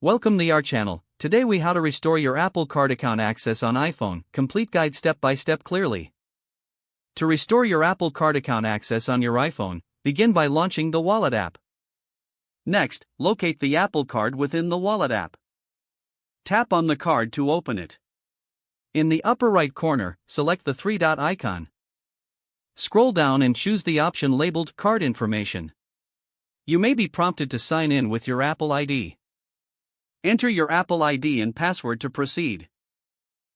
Welcome to our channel. Today we how to restore your Apple Card account access on iPhone, complete guide step by step clearly. To restore your Apple Card account access on your iPhone, begin by launching the Wallet app. Next, locate the Apple Card within the Wallet app. Tap on the card to open it. In the upper right corner, select the three-dot icon. Scroll down and choose the option labeled Card Information. You may be prompted to sign in with your Apple ID. Enter your Apple ID and password to proceed.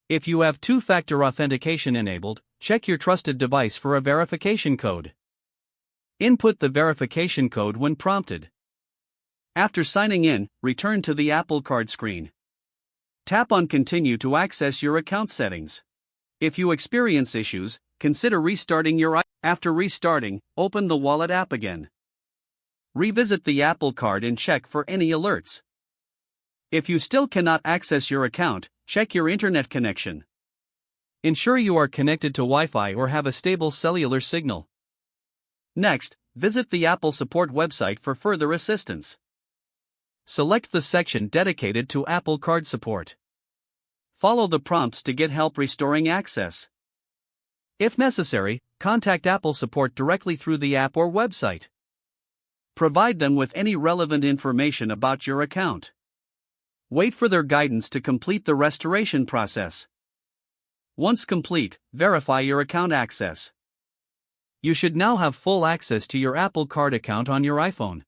If you have two-factor authentication enabled, check your trusted device for a verification code. Input the verification code when prompted. After signing in, return to the Apple Card screen. Tap on Continue to access your account settings. If you experience issues, consider restarting your iPhone. After restarting, open the Wallet app again. Revisit the Apple Card and check for any alerts. If you still cannot access your account, check your internet connection. Ensure you are connected to Wi-Fi or have a stable cellular signal. Next, visit the Apple Support website for further assistance. Select the section dedicated to Apple Card support. Follow the prompts to get help restoring access. If necessary, contact Apple Support directly through the app or website. Provide them with any relevant information about your account. Wait for their guidance to complete the restoration process. Once complete, verify your account access. You should now have full access to your Apple Card account on your iPhone.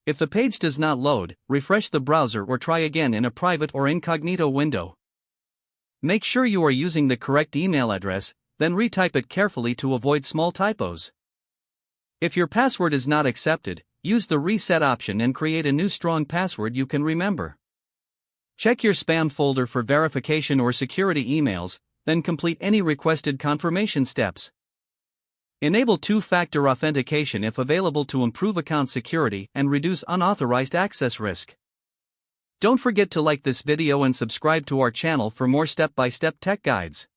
If the page does not load, refresh the browser or try again in a private or incognito window. Make sure you are using the correct email address, then retype it carefully to avoid small typos. If your password is not accepted, use the reset option and create a new strong password you can remember. Check your spam folder for verification or security emails, then complete any requested confirmation steps. Enable two-factor authentication if available to improve account security and reduce unauthorized access risk. Don't forget to like this video and subscribe to our channel for more step-by-step tech guides.